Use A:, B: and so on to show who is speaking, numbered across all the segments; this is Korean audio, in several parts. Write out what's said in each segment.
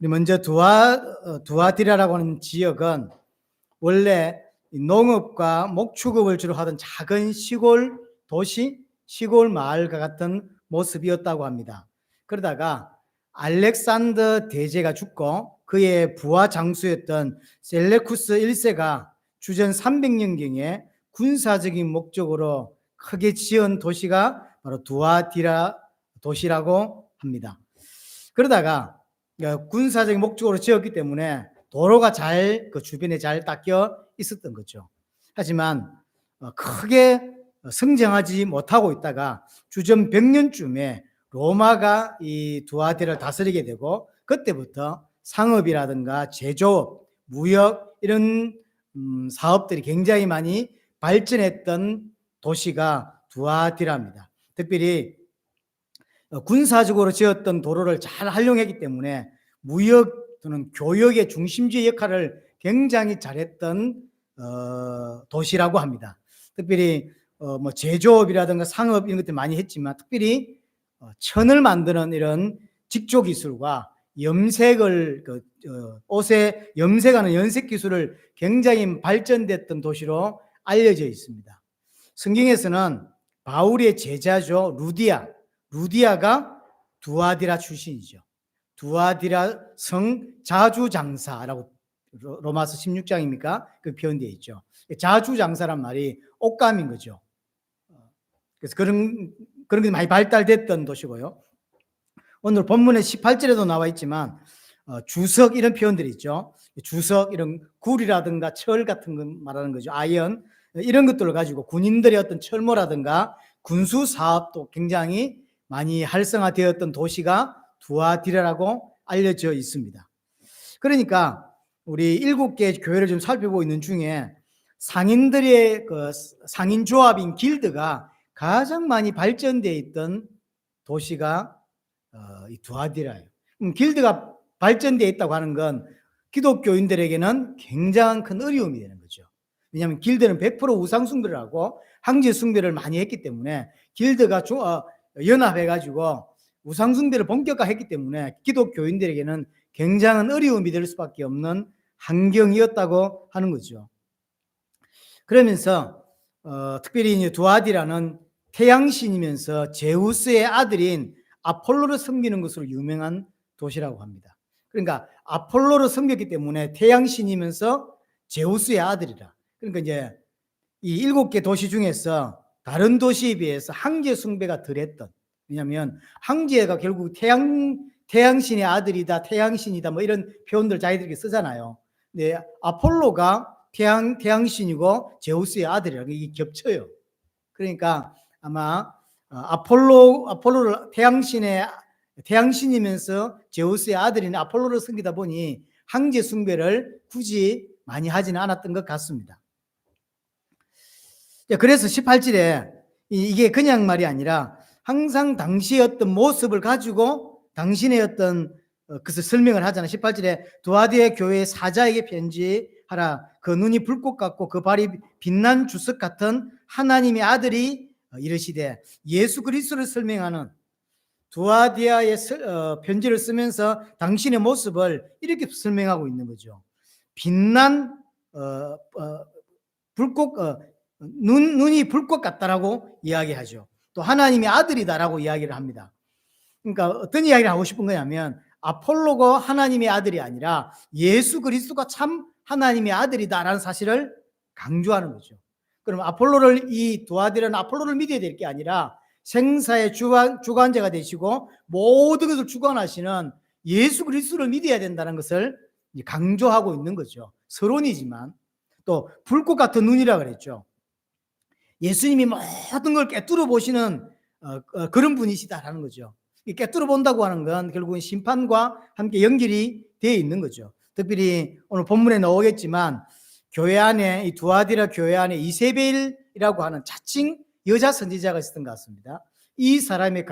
A: 먼저 두아디라라고 하는 지역은 원래 농업과 목축업을 주로 하던 작은 시골 도시, 시골 마을과 같은 모습이었다고 합니다. 그러다가 알렉산더 대제가 죽고 그의 부하 장수였던 셀레쿠스 1세가 주전 300년경에 군사적인 목적으로 크게 지은 도시가 바로 두아디라 도시라고 합니다. 그러다가 군사적인 목적으로 지었기 때문에 도로가 그 주변에 잘 닦여 있었던 거죠. 하지만 크게 성장하지 못하고 있다가 주전 100년쯤에 로마가 이 두아디라를 다스리게 되고 그때부터 상업이라든가 제조업, 무역 이런 사업들이 굉장히 많이 발전했던 도시가 두아디라입니다. 특별히 군사적으로 지었던 도로를 잘 활용했기 때문에 무역 또는 교역의 중심지 역할을 굉장히 잘했던 도시라고 합니다. 특별히 뭐 제조업이라든가 상업 이런 것들 많이 했지만 특별히 천을 만드는 이런 직조 기술과 염색을 옷에 염색하는 연색 기술을 굉장히 발전됐던 도시로 알려져 있습니다. 성경에서는 바울의 제자죠 루디아가 두아디라 출신이죠. 두아디라 성 자주장사라고 로마서 16장입니까? 그 표현되어 있죠. 자주장사란 말이 옷감인 거죠. 그래서 그런 게 많이 발달됐던 도시고요. 오늘 본문의 18절에도 나와 있지만 주석 이런 표현들이 있죠. 주석 이런 굴이라든가 철 같은 거 말하는 거죠. 아이언 이런 것들을 가지고 군인들의 어떤 철모라든가 군수 사업도 굉장히 많이 활성화되었던 도시가 두아디라라고 알려져 있습니다. 그러니까 우리 7개 교회를 좀 살펴보고 있는 중에 상인들의 그 상인 조합인 길드가 가장 많이 발전되어 있던 도시가 이 두아디라예요. 길드가 발전되어 있다고 하는 건 기독교인들에게는 굉장히 큰 어려움이 되는 거죠. 왜냐하면 길드는 100% 우상 숭배를 하고 황제 숭배를 많이 했기 때문에 길드가 연합해가지고 우상 숭배를 본격화했기 때문에 기독교인들에게는 굉장한 어려움이 될 수밖에 없는 환경이었다고 하는 거죠. 그러면서 특별히 두아디라는 태양신이면서 제우스의 아들인 아폴로를 섬기는 것으로 유명한 도시라고 합니다. 그러니까 아폴로를 섬겼기 때문에 태양신이면서 제우스의 아들이라. 그러니까 이제 이 7개 도시 중에서 다른 도시에 비해서 황제 숭배가 덜했던. 왜냐하면 황제가 결국 태양신의 아들이다, 태양신이다 뭐 이런 표현들 자기들끼리 쓰잖아요. 근데 아폴로가 태양신이고 제우스의 아들이라고 이게 겹쳐요. 그러니까 아마 아폴로를 태양신이면서 제우스의 아들인 아폴로를 섬기다 보니 황제 숭배를 굳이 많이 하지는 않았던 것 같습니다. 그래서 18절에 이게 그냥 말이 아니라 항상 당시의 어떤 모습을 가지고 당신의 어떤 그것을 설명을 하잖아요. 18절에 두아디라 교회 사자에게 편지하라. 그 눈이 불꽃 같고 그 발이 빛난 주석 같은 하나님의 아들이 이르시되, 예수 그리스도를 설명하는 두아디아의 편지를 쓰면서 당신의 모습을 이렇게 설명하고 있는 거죠. 빛난 불꽃 눈이 불꽃 같다라고 이야기하죠. 또 하나님의 아들이다라고 이야기를 합니다. 그러니까 어떤 이야기를 하고 싶은 거냐면 아폴로가 하나님의 아들이 아니라 예수 그리스도가 참 하나님의 아들이다라는 사실을 강조하는 거죠. 그럼 이 두아디라는 아폴로를 믿어야 될 게 아니라 생사의 주관자가 되시고 모든 것을 주관하시는 예수 그리스도를 믿어야 된다는 것을 강조하고 있는 거죠. 서론이지만 또 불꽃 같은 눈이라 그랬죠. 예수님이 모든 걸 꿰뚫어 보시는 그런 분이시다라는 거죠. 꿰뚫어 본다고 하는 건 결국은 심판과 함께 연결이 되어 있는 거죠. 특별히 오늘 본문에 나오겠지만 교회 안에 이 두아디라 교회 안에 이세벨이라고 하는 자칭 여자 선지자가 있었던 것 같습니다. 이 사람의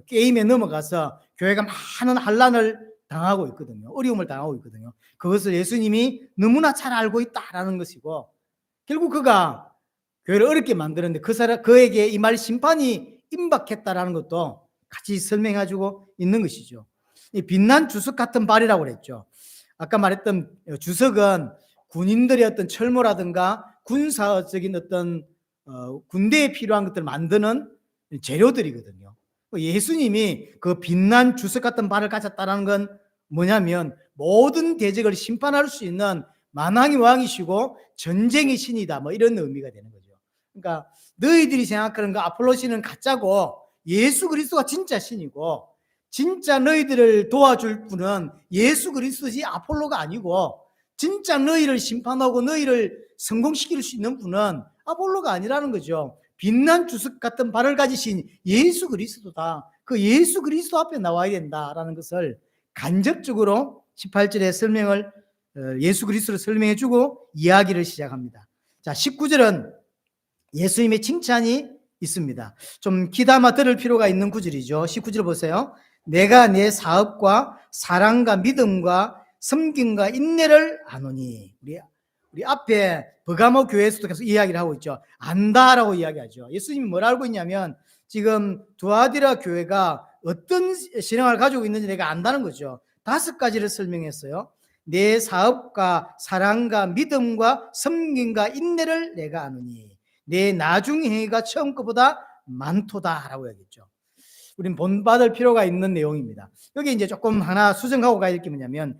A: 게임에 넘어가서 교회가 많은 환난을 당하고 있거든요. 어려움을 당하고 있거든요. 그것을 예수님이 너무나 잘 알고 있다라는 것이고 결국 그가 교회를 어렵게 만드는데 그에게 이 말 심판이 임박했다라는 것도 같이 설명해주고 있는 것이죠. 이 빛난 주석 같은 발이라고 그랬죠. 아까 말했던 주석은 군인들의 어떤 철모라든가 군사적인 어떤 군대에 필요한 것들을 만드는 재료들이거든요. 예수님이 그 빛난 주석 같은 발을 가졌다는 건 뭐냐면 모든 대적을 심판할 수 있는 만왕의 왕이시고 전쟁의 신이다, 뭐 이런 의미가 되는 거죠. 그러니까 너희들이 생각하는 그 아폴로 신은 가짜고 예수 그리스도가 진짜 신이고, 진짜 너희들을 도와줄 분은 예수 그리스도지 아폴로가 아니고, 진짜 너희를 심판하고 너희를 성공시킬 수 있는 분은 아폴로가 아니라는 거죠. 빛난 주석 같은 발을 가지신 예수 그리스도다. 그 예수 그리스도 앞에 나와야 된다라는 것을 간접적으로 18절에 설명을 예수 그리스도를 설명해 주고 이야기를 시작합니다. 자, 19절은 예수님의 칭찬이 있습니다. 좀 귀담아 들을 필요가 있는 구절이죠. 19절 보세요. 내가 내 사업과 사랑과 믿음과 섬김과 인내를 아노니. 우리 앞에 버가모 교회에서도 계속 이야기를 하고 있죠. 안다라고 이야기하죠. 예수님이 뭘 알고 있냐면 지금 두아디라 교회가 어떤 신앙을 가지고 있는지 내가 안다는 거죠. 5가지를 설명했어요. 내 사업과 사랑과 믿음과 섬김과 인내를 내가 아노니 내 나중 행위가 처음 것보다 많도다라고 얘기했죠. 우린 본받을 필요가 있는 내용입니다. 여기 이제 조금 하나 수정하고 가야 될 게 뭐냐면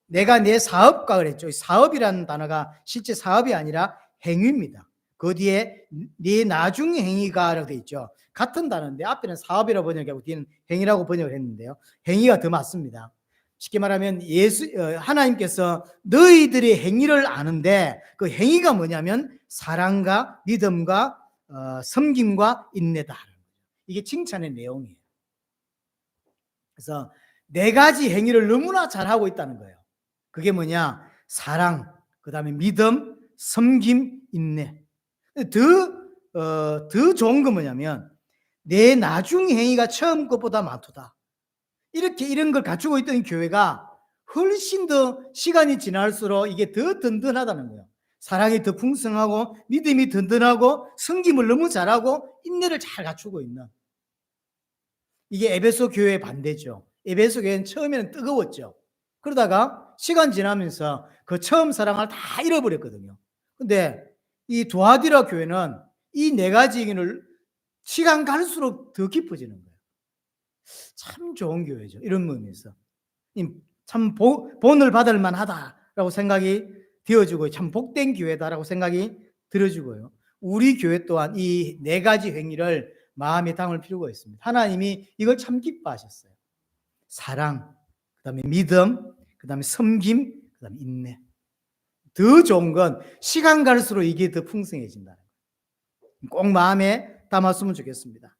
A: 내가 내 사업과 그랬죠. 사업이라는 단어가 실제 사업이 아니라 행위입니다. 그 뒤에 네 나중 행위가라고 되어 있죠. 같은 단어인데 앞에는 사업이라고 번역하고 뒤에는 행위라고 번역을 했는데요. 행위가 더 맞습니다. 쉽게 말하면 하나님께서 너희들의 행위를 아는데 그 행위가 뭐냐면 사랑과 믿음과 섬김과 인내다. 이게 칭찬의 내용이에요. 그래서 4가지 행위를 너무나 잘하고 있다는 거예요. 그게 뭐냐? 사랑, 그 다음에 믿음, 섬김, 인내. 더 좋은 건 뭐냐면 내 나중 행위가 처음 것보다 많도다. 이런 걸 갖추고 있던 교회가 훨씬 더 시간이 지날수록 이게 더 든든하다는 거예요. 사랑이 더 풍성하고 믿음이 든든하고 섬김을 너무 잘하고 인내를 잘 갖추고 있는, 이게 에베소 교회의 반대죠. 에베소 교회는 처음에는 뜨거웠죠. 그러다가 시간 지나면서 그 처음 사랑을 다 잃어버렸거든요. 근데 이 두아디라 교회는 이 4가지 행위를 시간 갈수록 더 깊어지는 거예요. 참 좋은 교회죠. 이런 의미에서 참 본을 받을 만하다라고 생각이 되어지고 참 복된 교회다라고 생각이 들어지고요. 우리 교회 또한 이 4가지 행위를 마음에 담을 필요가 있습니다. 하나님이 이걸 참 기뻐하셨어요. 사랑, 그 다음에 믿음, 그 다음에 섬김, 그 다음에 인내. 더 좋은 건 시간 갈수록 이게 더 풍성해진다는 거예요. 꼭 마음에 담았으면 좋겠습니다.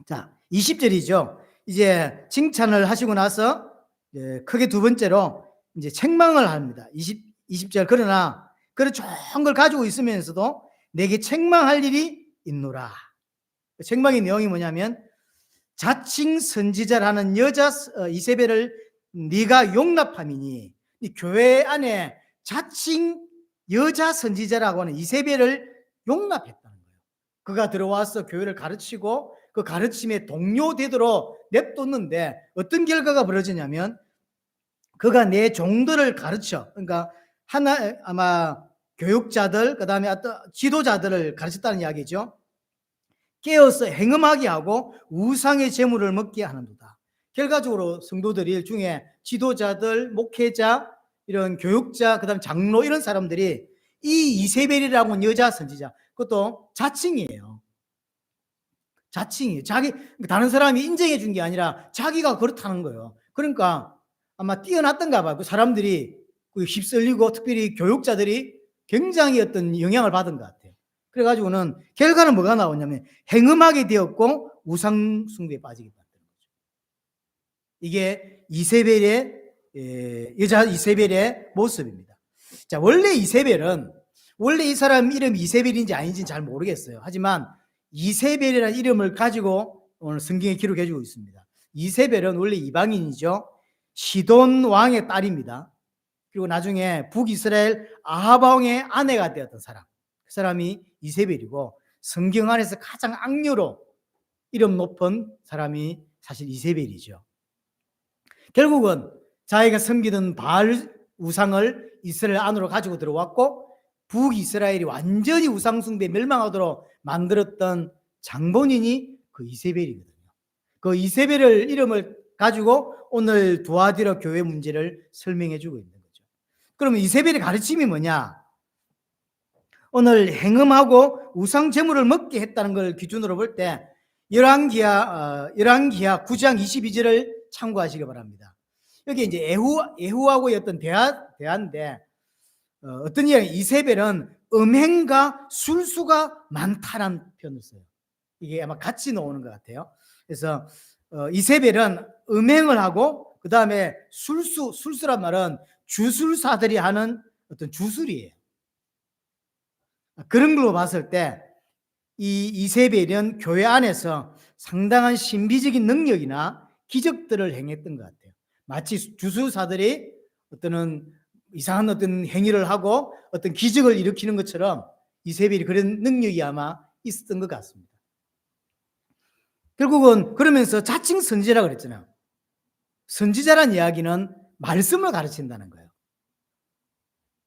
A: 자, 20절이죠. 이제 칭찬을 하시고 나서 크게 2번째로 이제 책망을 합니다. 20절. 그러나 그런 좋은 걸 가지고 있으면서도 내게 책망할 일이 있노라. 책망의 내용이 뭐냐면 자칭 선지자라는 여자 이세벨을 네가 용납함이니, 이 교회 안에 자칭 여자 선지자라고 하는 이세벨을 용납했다는 거예요. 그가 들어와서 교회를 가르치고 그 가르침에 동료되도록 냅뒀는데 어떤 결과가 벌어지냐면 그가 내 종들을 가르쳐, 그러니까 아마 교육자들, 그 다음에 어떤 지도자들을 가르쳤다는 이야기죠. 깨어서 행음하게 하고 우상의 재물을 먹게 하는도다. 결과적으로 성도들 중에 지도자들, 목회자, 이런 교육자, 그 다음에 장로, 이런 사람들이 이 이세벨이라고 하는 여자 선지자, 그것도 자칭이에요. 자칭이에요. 다른 사람이 인정해 준 게 아니라 자기가 그렇다는 거예요. 그러니까 아마 뛰어났던가 봐요. 그 사람들이 휩쓸리고 특별히 교육자들이 굉장히 어떤 영향을 받은 것 같아요. 그래가지고는 결과는 뭐가 나오냐면 행음하게 되었고 우상 숭배에 빠지게 됐다는 거죠. 이게 여자 이세벨의 모습입니다. 자, 원래 이 사람 이름이 이세벨인지 아닌지는 잘 모르겠어요. 하지만 이세벨이라는 이름을 가지고 오늘 성경에 기록해 주고 있습니다. 이세벨은 원래 이방인이죠. 시돈 왕의 딸입니다. 그리고 나중에 북이스라엘 아합 왕의 아내가 되었던 사람, 그 사람이 이세벨이고 성경 안에서 가장 악녀로 이름 높은 사람이 사실 이세벨이죠. 결국은 자기가 섬기던 바알 우상을 이스라엘 안으로 가지고 들어왔고 북이스라엘이 완전히 우상 숭배에 멸망하도록 만들었던 장본인이 그 이세벨이거든요. 그 이세벨을 이름을 가지고 오늘 두아디라 교회 문제를 설명해 주고 있는 거죠. 그러면 이세벨의 가르침이 뭐냐? 오늘 행음하고 우상 제물을 먹게 했다는 걸 기준으로 볼 때 열왕기하 9장 22절을 참고하시기 바랍니다. 여기 이제 예후하고의 어떤 대화인데 어떤 이야기, 이세벨은 음행과 술수가 많다는 표현을 써요. 이게 아마 같이 나오는 것 같아요. 그래서 이세벨은 음행을 하고 그 다음에 술수란 말은 주술사들이 하는 어떤 주술이에요. 그런 걸로 봤을 때 이 이세벨은 교회 안에서 상당한 신비적인 능력이나 기적들을 행했던 것 같아요. 마치 주술사들이 어떤 이상한 어떤 행위를 하고 어떤 기적을 일으키는 것처럼 이세벨이 그런 능력이 아마 있었던 것 같습니다. 결국은 그러면서 자칭 선지자라고 그랬잖아요. 선지자란 이야기는 말씀을 가르친다는 거예요.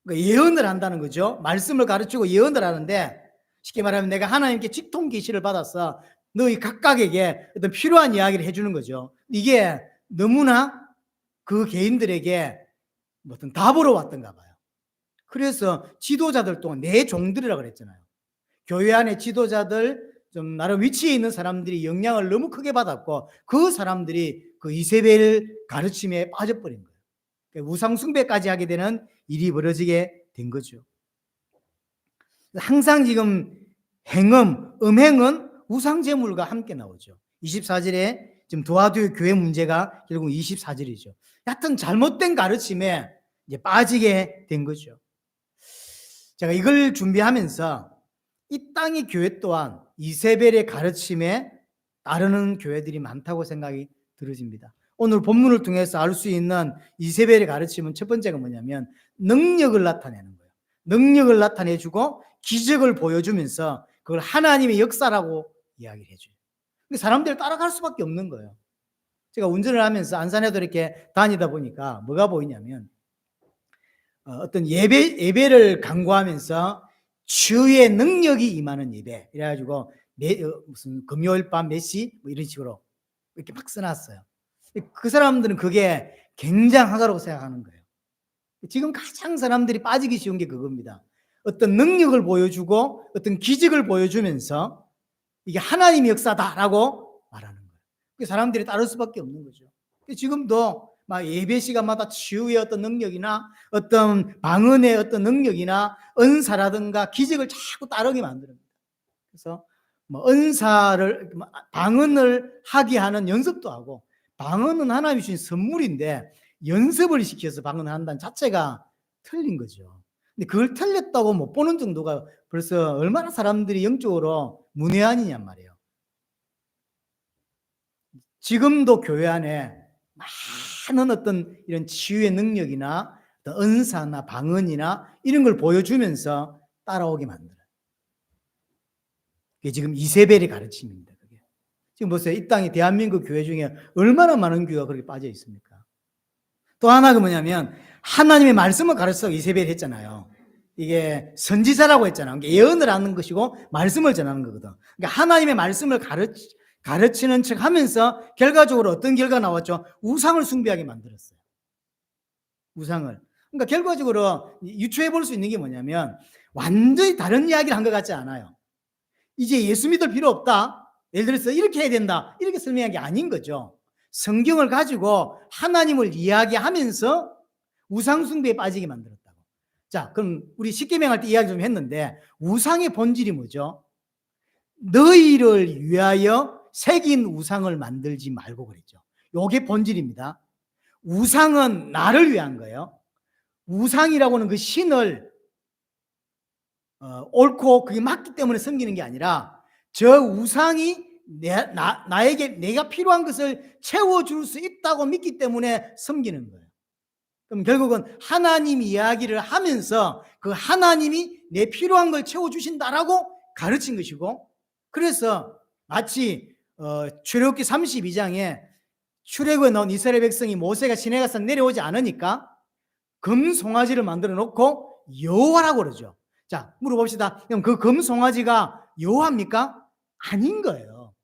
A: 그러니까 예언을 한다는 거죠. 말씀을 가르치고 예언을 하는데 쉽게 말하면 내가 하나님께 직통 계시를 받아서 너희 각각에게 어떤 필요한 이야기를 해주는 거죠. 이게 너무나 그 개인들에게 어떤 답으로 왔던가 봐요. 그래서 지도자들 동안 내 종들이라고 그랬잖아요. 교회 안에 지도자들 좀 나름 위치에 있는 사람들이 영향을 너무 크게 받았고 그 사람들이 그 이세벨 가르침에 빠져버린 거예요. 그러니까 우상 숭배까지 하게 되는 일이 벌어지게 된 거죠. 항상 지금 음행은 우상 제물과 함께 나오죠. 24절에 지금 두아디라 교회 문제가 결국 24절이죠. 하여튼 잘못된 가르침에 이제 빠지게 된 거죠. 제가 이걸 준비하면서 이 땅의 교회 또한 이세벨의 가르침에 따르는 교회들이 많다고 생각이 들어집니다. 오늘 본문을 통해서 알 수 있는 이세벨의 가르침은 첫 번째가 뭐냐면 능력을 나타내는 거예요. 능력을 나타내주고 기적을 보여주면서 그걸 하나님의 역사라고 이야기를 해줘요. 근데 사람들이 따라갈 수밖에 없는 거예요. 제가 운전을 하면서 안산에도 이렇게 다니다 보니까 뭐가 보이냐면 어떤 예배를 강구하면서 주의 능력이 임하는 예배 이래가지고 무슨 금요일 밤 몇 시 뭐 이런 식으로 이렇게 막 써놨어요. 그 사람들은 그게 굉장하다고 생각하는 거예요. 지금 가장 사람들이 빠지기 쉬운 게 그겁니다. 어떤 능력을 보여주고 어떤 기적을 보여주면서 이게 하나님의 역사다라고 말하는 거예요. 사람들이 따를 수밖에 없는 거죠. 지금도 막 예배 시간마다 치유의 어떤 능력이나 어떤 방언의 어떤 능력이나 은사라든가 기적을 자꾸 따르게 만듭니다. 그래서 뭐 은사를 방언을 하게 하는 연습도 하고 방언은 하나님이 주신 선물인데 연습을 시켜서 방언을 한다는 자체가 틀린 거죠. 근데 그걸 틀렸다고 못 보는 정도가 벌써 얼마나 사람들이 영적으로 문외한이냔 말이에요. 지금도 교회 안에 많은 어떤 이런 치유의 능력이나 어떤 은사나 방언이나 이런 걸 보여주면서 따라오게 만들어요. 그게 지금 이세벨의 가르침입니다. 그게. 지금 보세요. 이 땅에 대한민국 교회 중에 얼마나 많은 교회가 그렇게 빠져 있습니까? 또 하나가 뭐냐면 하나님의 말씀을 가르쳐서 이세벨이 했잖아요. 이게 선지자라고 했잖아요. 예언을 하는 것이고 말씀을 전하는 거거든. 그러니까 하나님의 말씀을 가르치는 척 하면서 결과적으로 어떤 결과가 나왔죠? 우상을 숭배하게 만들었어요. 우상을. 그러니까 결과적으로 유추해 볼 수 있는 게 뭐냐면 완전히 다른 이야기를 한 것 같지 않아요. 이제 예수 믿을 필요 없다. 예를 들어서 이렇게 해야 된다. 이렇게 설명한 게 아닌 거죠. 성경을 가지고 하나님을 이야기하면서 우상 숭배에 빠지게 만들었다고. 자, 그럼 우리 십계명할 때 이야기 좀 했는데 우상의 본질이 뭐죠? 너희를 위하여 새긴 우상을 만들지 말고 그랬죠. 이게 본질입니다. 우상은 나를 위한 거예요. 우상이라고는 그 신을 옳고 그게 맞기 때문에 섬기는 게 아니라 저 우상이 나에게 내가 필요한 것을 채워줄 수 있다고 믿기 때문에 섬기는 거예요. 그럼 결국은 하나님 이야기를 하면서 그 하나님이 내 필요한 걸 채워주신다라고 가르친 것이고, 그래서 마치 출애굽기 32장에 출애굽에 나온 이스라엘 백성이 모세가 시내가서 내려오지 않으니까 금송아지를 만들어 놓고 여호와라고 그러죠. 자, 물어봅시다. 그럼 그 금송아지가 여호와입니까? 아닌 거예요.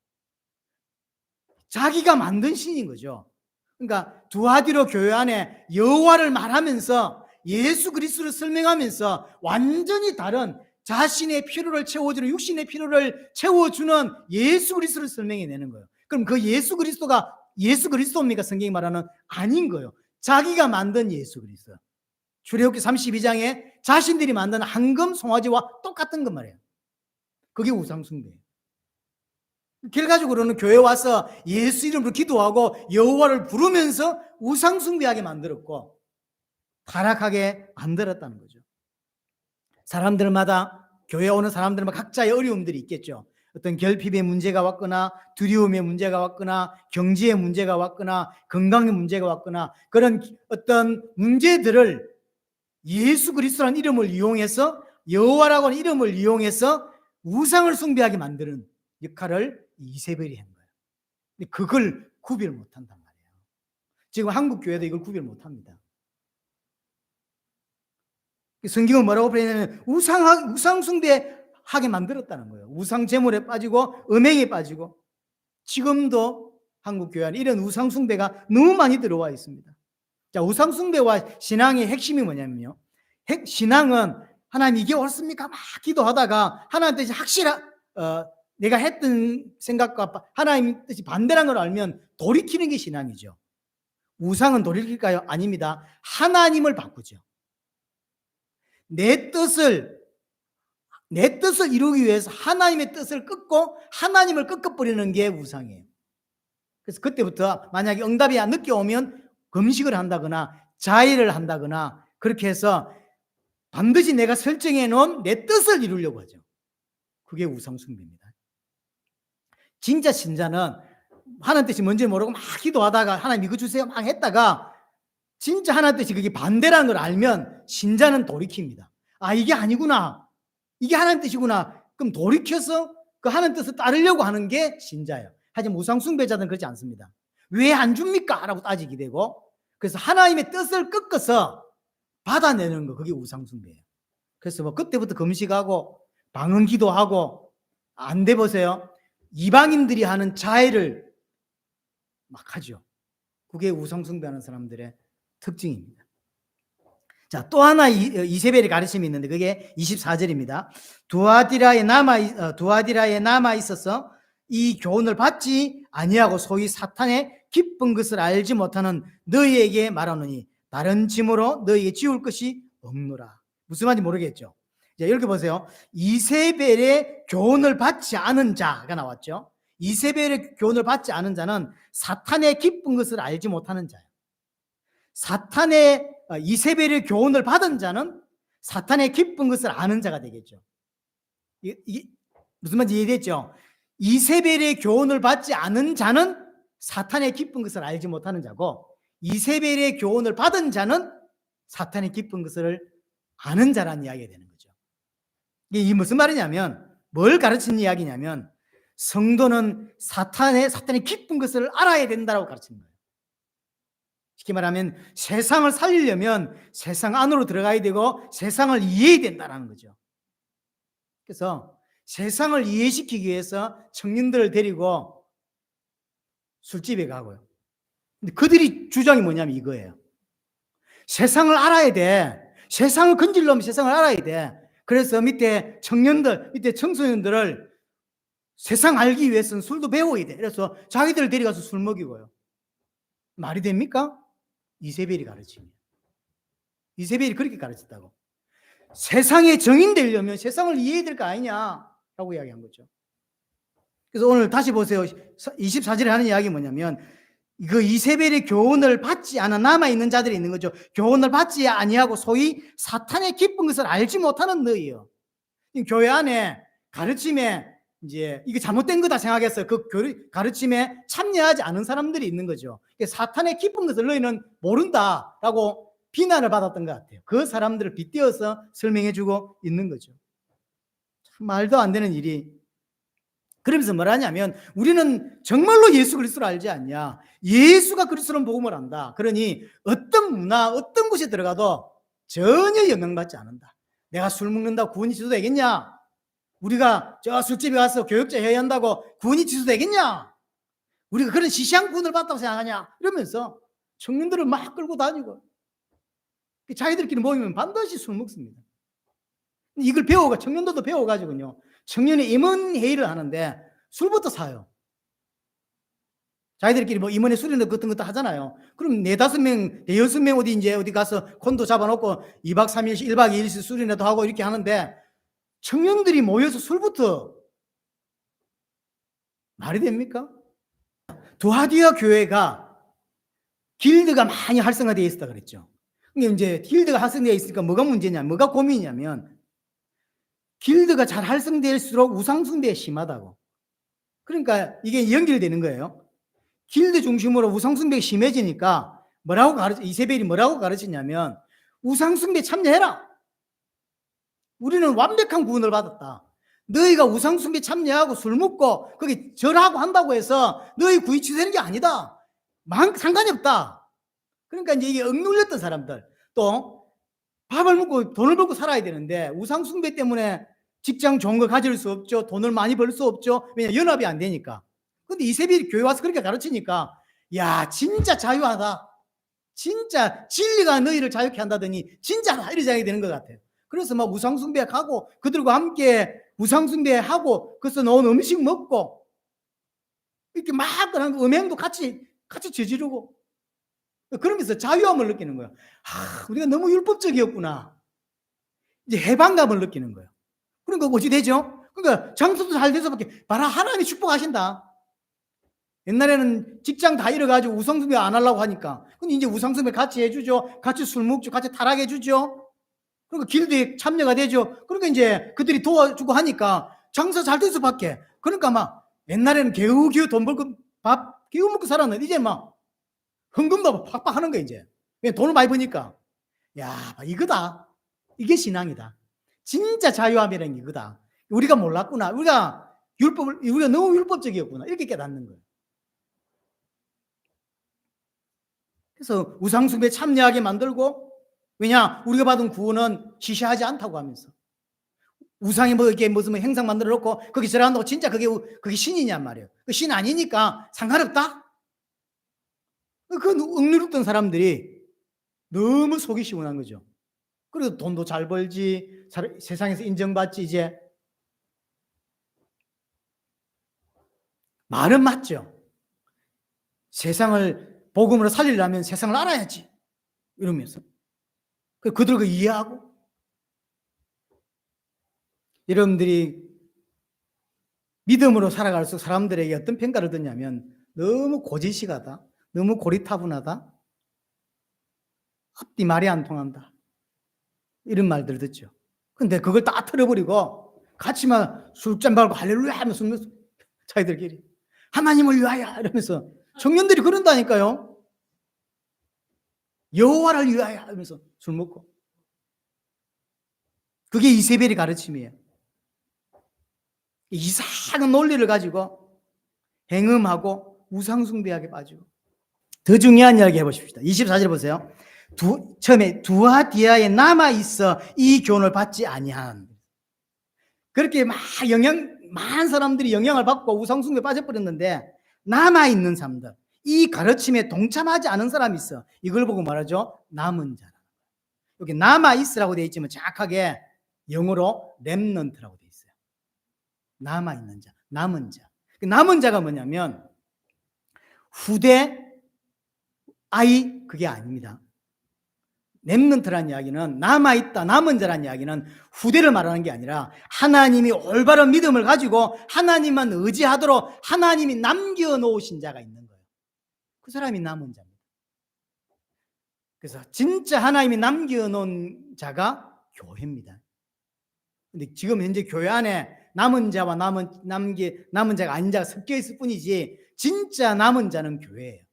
A: 자기가 만든 신인 거죠. 그러니까 두아디로 교회 안에 여호와를 말하면서 예수 그리스도를 설명하면서 완전히 다른 자신의 필요를 채워주는, 육신의 필요를 채워주는 예수 그리스도를 설명해내는 거예요. 그럼 그 예수 그리스도가 예수 그리스도입니까? 성경이 말하는 아닌 거예요. 자기가 만든 예수 그리스도. 출애굽기 32장에 자신들이 만든 황금 송아지와 똑같은 것 말이에요. 그게 우상숭배예요. 결과적으로는 교회 와서 예수 이름으로 기도하고 여호와를 부르면서 우상숭배하게 만들었고 타락하게 만들었다는 거죠. 사람들마다, 교회 오는 사람들마다 각자의 어려움들이 있겠죠. 어떤 결핍의 문제가 왔거나 두려움의 문제가 왔거나 경제의 문제가 왔거나 건강의 문제가 왔거나 그런 어떤 문제들을 예수 그리스도라는 이름을 이용해서, 여호와라고 하는 이름을 이용해서 우상을 숭배하게 만드는 역할을 이세벨이 한 거예요. 근데 그걸 구별 못한단 말이에요. 지금 한국 교회도 이걸 구별 못합니다. 성경은 뭐라고 표현하냐면 우상 숭배하게 만들었다는 거예요. 우상 제물에 빠지고 음행에 빠지고, 지금도 한국 교회 안에 이런 우상 숭배가 너무 많이 들어와 있습니다. 자, 우상 숭배와 신앙의 핵심이 뭐냐면요, 신앙은 하나님 이게 옳습니까? 막 기도하다가 하나님 뜻이 내가 했던 생각과 하나님 뜻이 반대라는 걸 알면 돌이키는 게 신앙이죠. 우상은 돌이킬까요? 아닙니다. 하나님을 바꾸죠. 내 뜻을 이루기 위해서 하나님의 뜻을 끊고 하나님을 꺾어버리는 게 우상이에요. 그래서 그때부터 만약에 응답이 안 늦게 오면 금식을 한다거나 자해를 한다거나 그렇게 해서 반드시 내가 설정해 놓은 내 뜻을 이루려고 하죠. 그게 우상숭배입니다. 진짜 신자는 하나님 뜻이 뭔지 모르고 막 기도하다가 하나님 이거 주세요 막 했다가 진짜 하나님 뜻이 그게 반대라는 걸 알면 신자는 돌이킵니다. 아, 이게 아니구나, 이게 하나님 뜻이구나. 그럼 돌이켜서 그 하나님 뜻을 따르려고 하는 게 신자예요. 하지만 우상숭배자들은 그렇지 않습니다. 왜 안 줍니까? 라고 따지게 되고, 그래서 하나님의 뜻을 꺾어서 받아내는 거, 그게 우상숭배예요. 그래서 뭐 그때부터 금식하고 방언기도하고 안 돼 보세요. 이방인들이 하는 자해를 막 하죠. 그게 우상숭배하는 사람들의 특징입니다. 자, 또 하나 이세벨의 가르침이 있는데 그게 24절입니다. 두아디라에 남아 있어서 이 교훈을 받지 아니하고 소위 사탄의 기쁜 것을 알지 못하는 너희에게 말하노니 다른 짐으로 너희에게 지울 것이 없노라. 무슨 말인지 모르겠죠. 자, 이렇게 보세요. 이세벨의 교훈을 받지 않은 자가 나왔죠. 이세벨의 교훈을 받지 않은 자는 사탄의 기쁜 것을 알지 못하는 자예요. 이세벨의 교훈을 받은 자는 사탄의 기쁜 것을 아는 자가 되겠죠. 이게 무슨 말인지 이해됐죠? 이세벨의 교훈을 받지 않은 자는 사탄의 기쁜 것을 알지 못하는 자고, 이세벨의 교훈을 받은 자는 사탄의 기쁜 것을 아는 자라는 이야기가 되는 거죠. 이게 무슨 말이냐면, 뭘 가르치는 이야기냐면, 성도는 사탄의 기쁜 것을 알아야 된다고 가르치는 거예요. 쉽게 말하면 세상을 살리려면 세상 안으로 들어가야 되고 세상을 이해해야 된다는 거죠. 그래서 세상을 이해시키기 위해서 청년들을 데리고 술집에 가고요. 근데 그들이 주장이 뭐냐면 이거예요. 세상을 알아야 돼. 세상을 건지려면 세상을 알아야 돼. 그래서 밑에 청년들, 밑에 청소년들을 세상 알기 위해서는 술도 배워야 돼. 그래서 자기들을 데려가서 술 먹이고요. 말이 됩니까? 이세벨이 가르칩니다. 이세벨이 그렇게 가르쳤다고. 세상의 정인 되려면 세상을 이해해야 될 거 아니냐라고 이야기한 거죠. 그래서 오늘 다시 보세요. 24절에 하는 이야기 뭐냐면, 그 이세벨의 교훈을 받지 않아 남아있는 자들이 있는 거죠. 교훈을 받지 아니하고 소위 사탄의 기쁜 것을 알지 못하는 너희요. 교회 안에 가르침에 이제 이게 잘못된 거다 생각해서 그 가르침에 참여하지 않은 사람들이 있는 거죠. 사탄의 기쁜 것을 너희는 모른다라고 비난을 받았던 것 같아요. 그 사람들을 빗대어서 설명해주고 있는 거죠. 참 말도 안 되는 일이 그러면서 뭐라냐면 우리는 정말로 예수 그리스도를 알지 않냐. 예수가 그리스도는 복음을 안다. 그러니 어떤 문화, 어떤 곳에 들어가도 전혀 영향받지 않는다. 내가 술 먹는다고 구원이 취소되겠냐? 우리가 저 술집에 가서 교역자 회의한다고 구원이 취소되겠냐? 우리가 그런 시시한 구원을 받다고 생각하냐? 이러면서 청년들을 막 끌고 다니고 자기들끼리 모이면 반드시 술 먹습니다. 이걸 청년들도 배워가지고요. 청년의 임원 회의를 하는데 술부터 사요. 자기들끼리 뭐 임원회 수련회 같은 것도 하잖아요. 그럼 4-5명, 6명 어디 가서 콘도 잡아놓고 2박 3일씩 1박 2일씩 수련회도 하고 이렇게 하는데 청년들이 모여서 술부터 말이 됩니까? 두하디아 교회가 길드가 많이 활성화되어 있었다 그랬죠. 근데 이제 길드가 활성되어 있으니까 뭐가 문제냐, 뭐가 고민이냐면 길드가 잘 활성될수록 우상숭배가 심하다고. 그러니까 이게 연결되는 거예요. 길드 중심으로 우상숭배가 심해지니까 이세벨이 뭐라고 가르치냐면 우상숭배 참여해라. 우리는 완벽한 구원을 받았다. 너희가 우상숭배 참여하고 술 먹고 거기 절하고 한다고 해서 너희 구이 취소되는 게 아니다. 상관이 없다. 그러니까 이제 이게 억눌렸던 사람들, 또 밥을 먹고 돈을 벌고 살아야 되는데 우상숭배 때문에 직장 좋은 거 가질 수 없죠. 돈을 많이 벌 수 없죠. 왜냐, 연합이 안 되니까. 근데 이세벨이 교회 와서 그렇게 가르치니까 야, 진짜 자유하다. 진짜 진리가 너희를 자유케 한다더니 진짜 이런 생각이 되는 것 같아요. 그래서 막 우상숭배하고 그들과 함께 우상숭배하고 그래서 넣은 음식 먹고 이렇게 막 그런 음행도 같이 저지르고 그러면서 자유함을 느끼는 거예요. 우리가 너무 율법적이었구나. 이제 해방감을 느끼는 거예요. 그러니까 어찌 되죠? 그러니까 장소도 잘 돼서밖에 봐라, 하나님이 축복하신다. 옛날에는 직장 다 잃어가지고 우상숭배 안 하려고 하니까 근데 이제 우상숭배 같이 해주죠. 같이 술 먹죠. 같이 타락해주죠. 그러니까 길드에 참여가 되죠. 그러니까 이제 그들이 도와주고 하니까 장사 잘 될 수밖에. 그러니까 막 옛날에는 겨우겨우 돈 벌고 밥 겨우 먹고 살았는데 이제 막 헌금도 팍팍 하는 거야 이제. 돈을 많이 버니까. 야, 이거다. 이게 신앙이다. 진짜 자유함이라는 게 이거다. 우리가 몰랐구나. 우리가 너무 율법적이었구나. 이렇게 깨닫는 거예요. 그래서 우상숭배에 참여하게 만들고, 왜냐, 우리가 받은 구원은 시시하지 않다고 하면서 우상에 뭐 이렇게 무슨 행상 만들어 놓고 거기 절한다고 진짜 그게 신이냔 말이에요. 그 신 아니니까 상관없다. 그 억누르던 사람들이 너무 속이 시원한 거죠. 그래서 돈도 잘 벌지, 세상에서 인정받지. 이제 말은 맞죠. 세상을 복음으로 살리려면 세상을 알아야지 이러면서 그들 그 이해하고. 여러분들이 믿음으로 살아갈수록 사람들에게 어떤 평가를 듣냐면 너무 고지식하다, 너무 고리타분하다, 앞뒤 말이 안 통한다, 이런 말들을 듣죠. 근데 그걸 다 틀어버리고 같이 막 술잔 말고 할렐루야 하면서 자기들끼리 하나님을 위하여 이러면서 청년들이 그런다니까요. 여호와를 위하여 하면서 술 먹고. 그게 이세벨의 가르침이에요. 이상한 논리를 가지고 행음하고 우상숭배하게 빠지고. 더 중요한 이야기 해보십시다. 24절 보세요. 처음에 두아디아에 남아있어 이 교훈을 받지 아니한. 그렇게 많은 사람들이 영향을 받고 우상숭배에 빠져버렸는데 남아있는 사람들, 이 가르침에 동참하지 않은 사람이 있어. 이걸 보고 말하죠. 남은 자라. 여기 남아있으라고 되어 있지만 정확하게 영어로 렘넌트라고 되어 있어요. 남아있는 자, 남은 자. 남은 자가 뭐냐면 후대 아이 그게 아닙니다. 렘넌트라는 이야기는 남아있다, 남은 자라는 이야기는 후대를 말하는 게 아니라 하나님이 올바른 믿음을 가지고 하나님만 의지하도록 하나님이 남겨놓으신 자가 있는 거예요. 그 사람이 남은 자입니다. 그래서 진짜 하나님이 남겨놓은 자가 교회입니다. 근데 지금 현재 교회 안에 남은 자와 남은 자가 아닌 자가 섞여 있을 뿐이지 진짜 남은 자는 교회예요.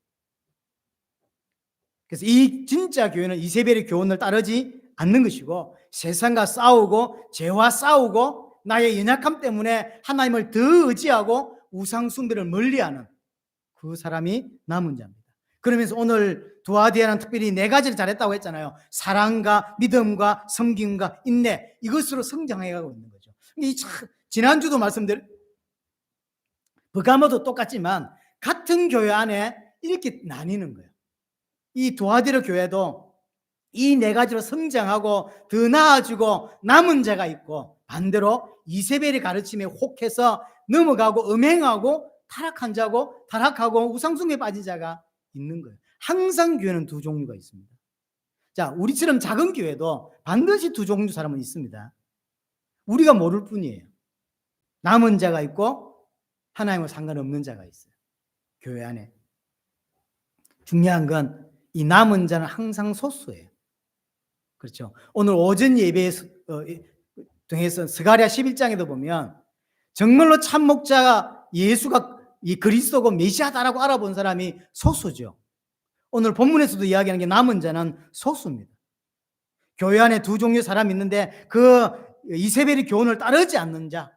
A: 그래서 이 진짜 교회는 이세벨의 교훈을 따르지 않는 것이고 세상과 싸우고 죄와 싸우고 나의 연약함 때문에 하나님을 더 의지하고 우상 숭배를 멀리하는 그 사람이 남은 자입니다. 그러면서 오늘 두아디아는 특별히 4가지를 잘했다고 했잖아요. 사랑과 믿음과 섬김과 인내, 이것으로 성장해가고 있는 거죠. 지난주도 말씀드린 버가모도 똑같지만 같은 교회 안에 이렇게 나뉘는 거예요. 이 두아디아 교회도 이 4가지로 성장하고 더 나아지고 남은 자가 있고, 반대로 이세벨의 가르침에 혹해서 넘어가고 음행하고 타락한 자고 타락하고 우상숭배에 빠진 자가 있는 거예요. 항상 교회는 2 종류가 있습니다. 자, 우리처럼 작은 교회도 반드시 2 종류 사람은 있습니다. 우리가 모를 뿐이에요. 남은 자가 있고 하나님과 상관없는 자가 있어요. 교회 안에. 중요한 건 이 남은 자는 항상 소수예요. 그렇죠. 오늘 오전 예배에 통해서 스가랴 11장에도 보면 정말로 참 목자가 예수가 이 그리스도고 메시아다라고 알아본 사람이 소수죠. 오늘 본문에서도 이야기하는 게 남은 자는 소수입니다. 교회 안에 2 종류의 사람이 있는데 그 이세벨의 교훈을 따르지 않는 자,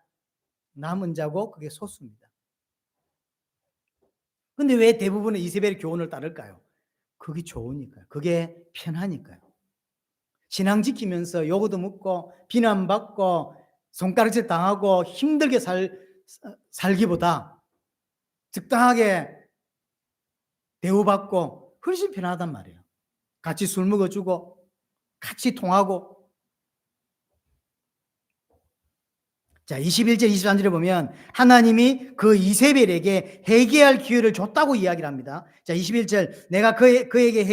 A: 남은 자고 그게 소수입니다. 근데 왜 대부분은 이세벨의 교훈을 따를까요? 그게 좋으니까요. 그게 편하니까요. 신앙 지키면서 요구도 묻고 비난받고 손가락질 당하고 힘들게 살기보다 적당하게 대우받고 훨씬 편하단 말이에요. 같이 술 먹어주고 같이 통하고. 자, 21절 23절에 보면 하나님이 그 이세벨에게 회개할 기회를 줬다고 이야기를 합니다. 자, 21절 내가 그에게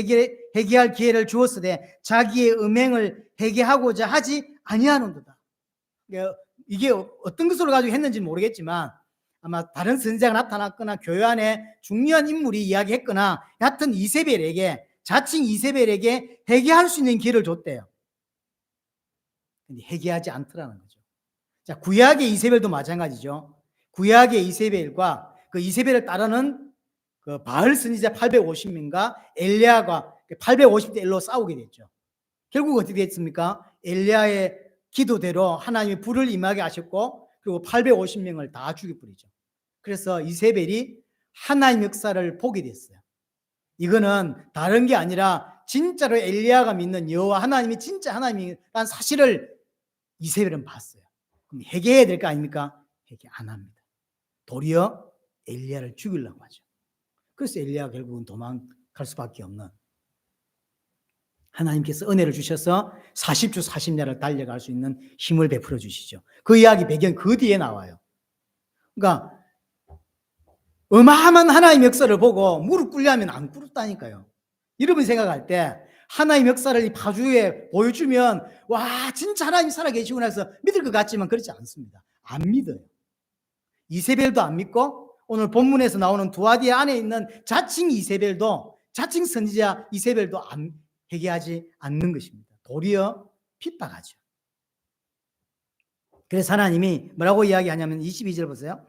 A: 회개할 기회를 주었으되 자기의 음행을 회개하고자 하지 아니하는도다. 이게 어떤 것으로 가지고 했는지는 모르겠지만 아마 다른 선지자가 나타났거나 교회 안에 중요한 인물이 이야기했거나 하여튼 이세벨에게, 자칭 이세벨에게 회개할 수 있는 기회를 줬대요. 근데 회개하지 않더라는 거죠. 자, 구약의 이세벨도 마찬가지죠. 구약의 이세벨과 그 이세벨을 따르는 그 바알 선지자 850명과 엘리야가 850대 1로 싸우게 됐죠. 결국 어떻게 됐습니까? 엘리야의 기도대로 하나님이 불을 임하게 하셨고 그리고 850명을 다 죽여버리죠. 그래서 이세벨이 하나님 역사를 보게 됐어요. 이거는 다른 게 아니라 진짜로 엘리야가 믿는 여호와 하나님이 진짜 하나님이라는 사실을 이세벨은 봤어요. 그럼 회개해야 될 거 아닙니까? 회개 안 합니다. 도리어 엘리야를 죽이려고 하죠. 그래서 엘리야가 결국은 도망갈 수밖에 없는, 하나님께서 은혜를 주셔서 40주 40야를 달려갈 수 있는 힘을 베풀어 주시죠. 그 이야기 배경 그 뒤에 나와요. 그러니까 어마어마한 하나님 역사를 보고 무릎 꿇려면 안 꿇었다니까요. 여러분 생각할 때 하나님 역사를 이 파주에 보여주면 와 진짜 하나님이 살아계시구나 해서 믿을 것 같지만 그렇지 않습니다. 안 믿어요. 이세벨도 안 믿고 오늘 본문에서 나오는 두아디아 안에 있는 자칭 이세벨도, 자칭 선지자 이세벨도 안 회개하지 않는 것입니다. 도리어 핍박하죠. 그래서 하나님이 뭐라고 이야기하냐면 22절 보세요.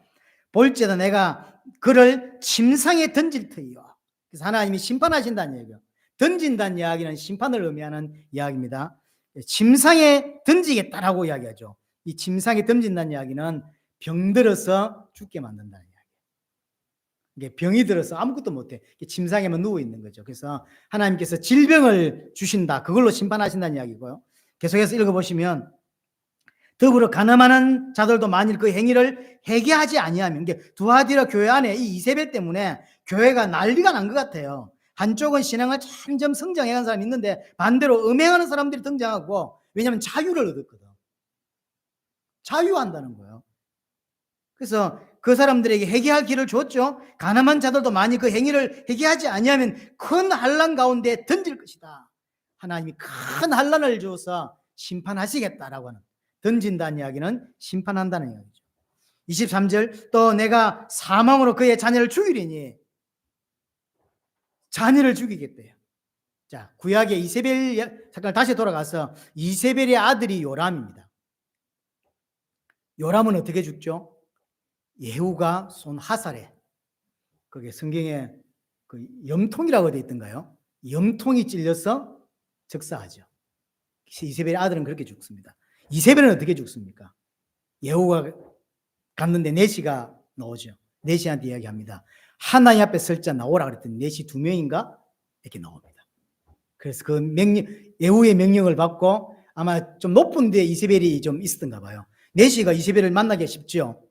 A: 볼지어다 내가 그를 침상에 던질 터이요. 그래서 하나님이 심판하신다는 얘기예요. 던진다는 이야기는 심판을 의미하는 이야기입니다. 침상에 던지겠다라고 이야기하죠. 이 침상에 던진다는 이야기는 병들어서 죽게 만든다는 이야기예요. 이게 병이 들어서 아무것도 못해. 침상에만 누워 있는 거죠. 그래서 하나님께서 질병을 주신다. 그걸로 심판하신다는 이야기고요. 계속해서 읽어보시면 더불어 가늠하는 자들도 만일 그 행위를 회개하지 아니하면, 두아디라 교회 안에 이 이세벨 때문에 교회가 난리가 난 것 같아요. 한쪽은 신앙을 점점 성장해간 사람이 있는데 반대로 음행하는 사람들이 등장하고, 왜냐하면 자유를 얻었거든. 자유한다는 거예요. 그래서 그 사람들에게 회개할 길을 줬죠. 가늠한 자들도 만일 그 행위를 회개하지 아니하면 큰 환난 가운데 던질 것이다. 하나님이 큰 환난을 주어서 심판하시겠다라고 하는, 던진다는 이야기는 심판한다는 이야기죠. 23절 또 내가 사망으로 그의 자녀를 죽이리니, 자녀를 죽이겠대요. 자, 구약의 이세벨 잠깐 다시 돌아가서 이세벨의 아들이 요람입니다. 요람은 어떻게 죽죠? 예후가 쏜 화살에, 그게 성경에 그 염통이라고 되어 있던가요? 염통이 찔려서 적사하죠. 이세벨의 아들은 그렇게 죽습니다. 이세벨은 어떻게 죽습니까? 예후가 갔는데 넷이가 나오죠. 넷이한테 이야기합니다. 하나님 앞에 설자 나오라 그랬더니 넷이 2명인가 이렇게 나옵니다. 그래서 그 명령, 예후의 명령을 받고 아마 좀 높은 데 이세벨이 좀 있었던가 봐요. 넷이가 이세벨을 만나기 쉽죠.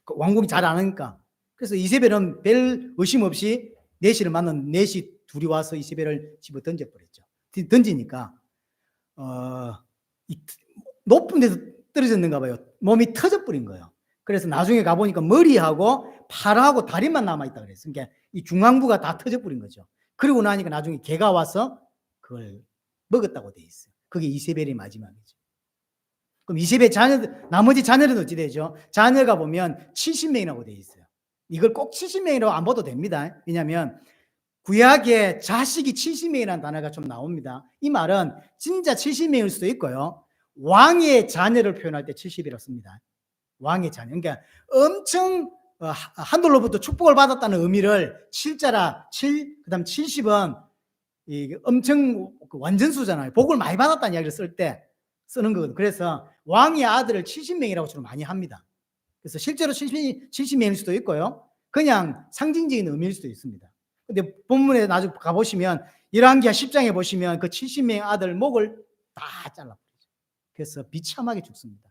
A: 왕궁이 잘 아니까. 그래서 이세벨은 별 의심 없이 넷이를 만난 넷이 둘이 와서 이세벨을 집어 던져버렸죠. 던지니까 높은 데서 떨어졌는가 봐요. 몸이 터져버린 거예요. 그래서 나중에 가보니까 머리하고 팔하고 다리만 남아있다 그랬어요. 그러니까 이 중앙부가 다 터져버린 거죠. 그리고 나니까 나중에 개가 와서 그걸 먹었다고 돼 있어요. 그게 이세벨의 마지막이죠. 그럼 이세벨 자녀들, 나머지 자녀들은 어찌 되죠? 자녀가 보면 70명이라고 돼 있어요. 이걸 꼭 70명이라고 안 봐도 됩니다. 왜냐하면 구약에 자식이 70명이라는 단어가 좀 나옵니다. 이 말은 진짜 70명일 수도 있고요. 왕의 자녀를 표현할 때 70이라고 씁니다. 왕의 자녀. 그러니까 엄청 하늘로부터 축복을 받았다는 의미를 7자라 7, 그 다음 70은 엄청 완전수잖아요. 복을 많이 받았다는 이야기를 쓸 때 쓰는 거거든요. 그래서 왕의 아들을 70명이라고 주로 많이 합니다. 그래서 실제로 70명일 수도 있고요. 그냥 상징적인 의미일 수도 있습니다. 근데 본문에 나중에 가보시면 열왕기하 10장에 보시면 그 70명의 아들 목을 다 잘라버리죠. 그래서 비참하게 죽습니다.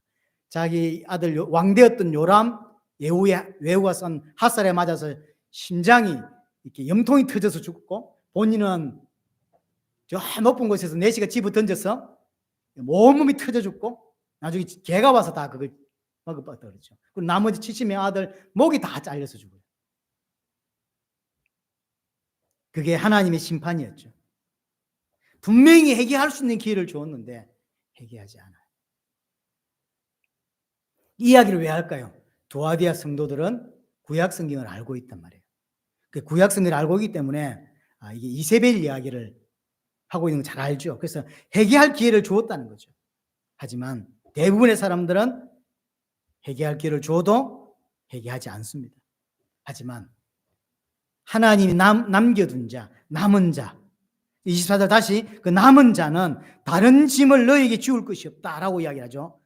A: 자기 아들 왕되었던 요람, 예후가 쏜 핫살에 맞아서 심장이 이렇게 염통이 터져서 죽고, 본인은 저 높은 곳에서 내시가 집어 던져서 온몸이 터져 죽고, 나중에 개가 와서 다 그걸 먹어봤다 그러죠. 그리고 나머지 70명 아들 목이 다 잘려서 죽어요. 그게 하나님의 심판이었죠. 분명히 회개할 수 있는 기회를 주었는데 회개하지 않아요. 이 이야기를 왜 할까요? 두아디아 성도들은 구약 성경을 알고 있단 말이에요. 그 구약 성경을 알고 있기 때문에 이게 이세벨 이야기를 하고 있는 거 잘 알죠. 그래서 회개할 기회를 주었다는 거죠. 하지만 대부분의 사람들은 회개할 기회를 줘도 회개하지 않습니다. 하지만 하나님이 남겨둔 자, 남은 자, 24절 다시 그 남은 자는 다른 짐을 너에게 지울 것이 없다라고 이야기하죠.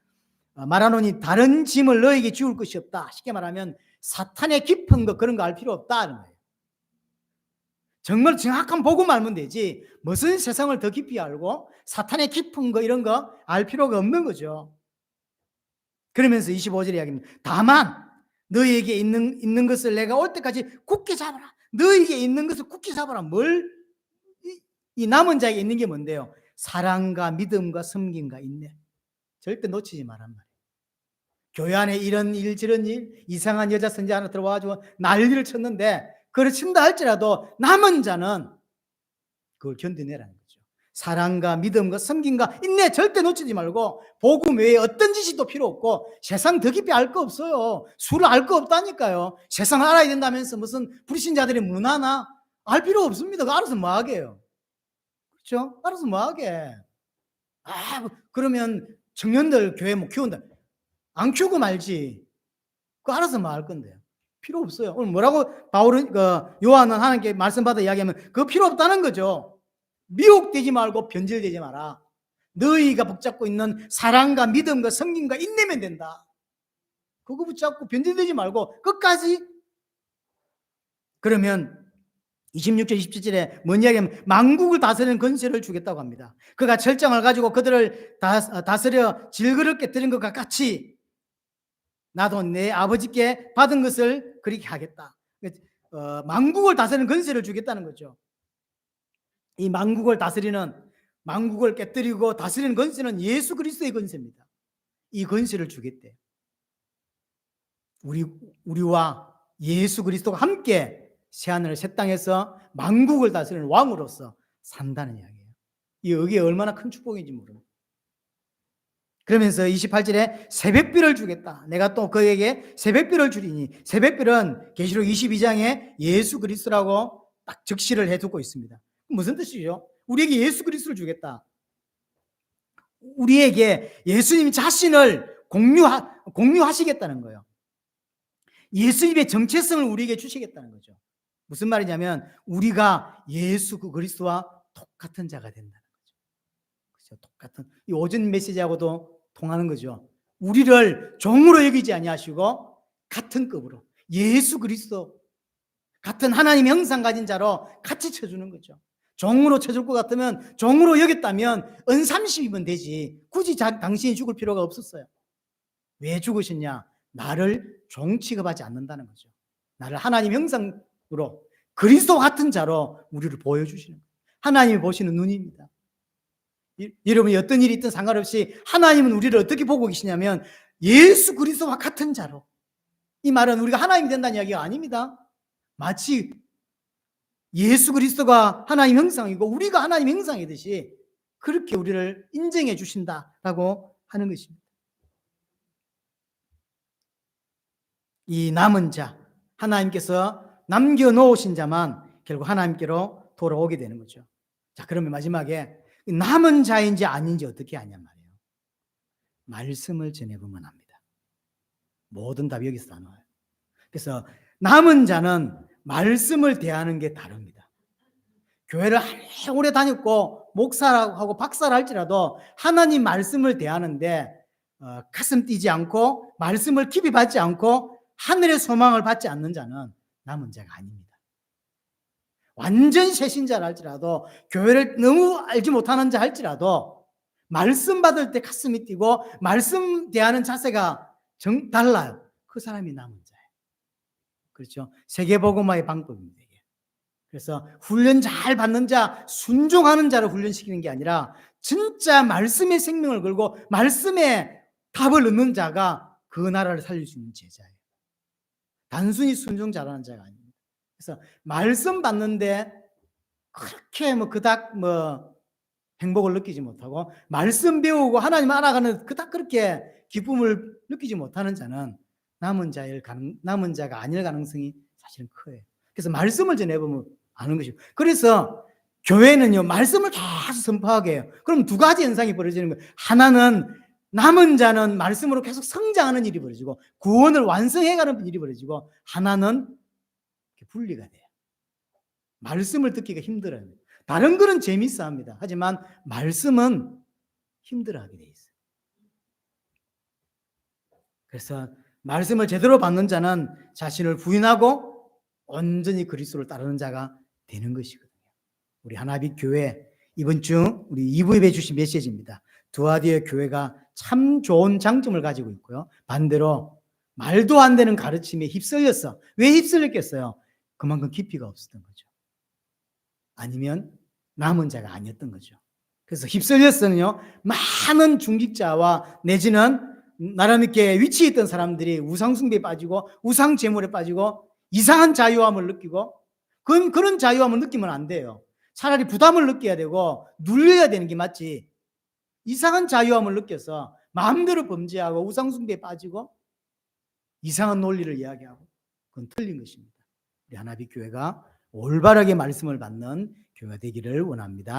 A: 말하노니 다른 짐을 너에게 지울 것이 없다. 쉽게 말하면 사탄의 깊은 거 그런 거 알 필요 없다는 거예요. 정말 정확한 복음 알면 되지 무슨 세상을 더 깊이 알고 사탄의 깊은 거 이런 거 알 필요가 없는 거죠. 그러면서 25절에 이야기합니다. 다만 너희에게 있는 것을 내가 올 때까지 굳게 잡아라. 너희에게 있는 것을 굳게 잡아라. 이 남은 자에게 있는 게 뭔데요? 사랑과 믿음과 섬김과 인내. 절대 놓치지 말란 말이에요. 교회 안에 이런 일 저런 일 이상한 여자 선지 하나 들어와가지고 난리를 쳤는데 그걸 친다 할지라도 남은 자는 그걸 견뎌내라는 거죠. 사랑과 믿음과 섬김과 인내 절대 놓치지 말고 복음 외에 어떤 지식도 필요 없고 세상 더 깊이 알 거 없어요. 술을 알 거 없다니까요. 세상 알아야 된다면서 무슨 불신자들의 문화나 알 필요 없습니다. 그거 알아서 뭐 하게요. 그렇죠? 알아서 뭐 하게. 그러면 청년들 교회 뭐 키운다. 안 키우고 말지. 그거 알아서 뭐 할 건데요. 필요 없어요. 오늘 뭐라고 바울은 요한은 하나님께 말씀 받아 이야기하면 그거 필요 없다는 거죠. 미혹되지 말고 변질되지 마라. 너희가 붙잡고 있는 사랑과 믿음과 섬김과 인내면 된다. 그거 붙잡고 변질되지 말고 끝까지. 그러면 26절 27절에 뭔 이야기하면 만국을 다스리는 권세를 주겠다고 합니다. 그가 철장을 가지고 그들을 다스려 질그럽게 들은 것과 같이 나도 내 아버지께 받은 것을 그렇게 하겠다. 만국을 다스리는 권세를 주겠다는 거죠. 이 만국을 다스리는, 만국을 깨뜨리고 다스리는 권세는 예수 그리스도의 권세입니다. 이 권세를 주겠대요. 우리와 예수 그리스도가 함께 새하늘 새 땅에서 만국을 다스리는 왕으로서 산다는 이야기예요. 이게 얼마나 큰 축복인지 모릅니다. 그러면서 28절에 새벽비를 주겠다. 내가 또 그에게 새벽비를 주리니, 새벽비는 계시록 22장에 예수 그리스도라고 딱 적시를 해두고 있습니다. 무슨 뜻이죠? 우리에게 예수 그리스도를 주겠다. 우리에게 예수님 자신을 공유하시겠다는 거예요. 예수님의 정체성을 우리에게 주시겠다는 거죠. 무슨 말이냐면 우리가 예수 그리스도와 똑같은 자가 된다는 거죠. 그렇죠? 똑같은 이 오전 메시지하고도 통하는 거죠. 우리를 종으로 여기지 아니하시고 같은 급으로 예수 그리스도 같은 하나님의 형상 가진 자로 같이 쳐주는 거죠. 종으로 쳐줄 것 같으면, 종으로 여겼다면 은삼십이면 되지 굳이 당신이 죽을 필요가 없었어요. 왜 죽으셨냐? 나를 종 취급하지 않는다는 거죠. 나를 하나님 형상으로 그리스도 같은 자로 우리를 보여주시는 거예요. 하나님이 보시는 눈입니다. 여러분이 어떤 일이 있든 상관없이 하나님은 우리를 어떻게 보고 계시냐면 예수 그리스도와 같은 자로. 이 말은 우리가 하나님이 된다는 이야기가 아닙니다. 마치 예수 그리스도가 하나님 형상이고 우리가 하나님 형상이듯이 그렇게 우리를 인정해 주신다라고 하는 것입니다. 이 남은 자, 하나님께서 남겨놓으신 자만 결국 하나님께로 돌아오게 되는 거죠. 자, 그러면 마지막에 남은 자인지 아닌지 어떻게 아냔 말이에요. 말씀을 전해보면 합니다. 모든 답이 여기서 다 나와요. 그래서 남은 자는 말씀을 대하는 게 다릅니다. 교회를 오래 다녔고 목사라고 박사를 할지라도 하나님 말씀을 대하는데 가슴 뛰지 않고 말씀을 깊이 받지 않고 하늘의 소망을 받지 않는 자는 남은 자가 아닙니다. 완전 새신자라 할지라도 교회를 너무 알지 못하는 자 할지라도 말씀 받을 때 가슴이 뛰고 말씀 대하는 자세가 달라요. 그 사람이 남은 자예요. 그렇죠? 세계복음화의 방법입니다. 그래서 훈련 잘 받는 자, 순종하는 자를 훈련시키는 게 아니라 진짜 말씀의 생명을 걸고 말씀에 답을 얻는 자가 그 나라를 살릴 수 있는 제자예요. 단순히 순종 잘하는 자가 아닙니다. 그래서 말씀 받는데 그렇게 그닥 행복을 느끼지 못하고 말씀 배우고 하나님 알아가는 그닥 그렇게 기쁨을 느끼지 못하는 자는 남은 자가 아닐 가능성이 사실은 커요. 그래서 말씀을 전해보면 아는 것이고, 그래서 교회는요 말씀을 계속 선포하게 해요. 그럼 두 가지 현상이 벌어지는 거예요. 하나는 남은 자는 말씀으로 계속 성장하는 일이 벌어지고 구원을 완성해가는 일이 벌어지고, 하나는 분리가 돼요. 말씀을 듣기가 힘들어요. 다른 거는 재밌어 합니다. 하지만 말씀은 힘들어하게 돼 있어요. 그래서 말씀을 제대로 받는 자는 자신을 부인하고 온전히 그리스도를 따르는 자가 되는 것이거든요. 우리 하나빛 교회 이번 주 우리 2부에 주신 메시지입니다. 두아디아 교회가 참 좋은 장점을 가지고 있고요. 반대로 말도 안 되는 가르침에 휩쓸렸어. 왜 휩쓸렸겠어요? 그만큼 깊이가 없었던 거죠. 아니면 남은 자가 아니었던 거죠. 그래서 휩쓸렸으면요 많은 중직자와 내지는 나름 이렇게 위치에 있던 사람들이 우상숭배에 빠지고 우상제물에 빠지고 이상한 자유함을 느끼고, 그런 자유함을 느끼면 안 돼요. 차라리 부담을 느껴야 되고 눌려야 되는 게 맞지. 이상한 자유함을 느껴서 마음대로 범죄하고 우상숭배에 빠지고 이상한 논리를 이야기하고 그건 틀린 것입니다. 우리 하나빛 교회가 올바르게 말씀을 받는 교회가 되기를 원합니다.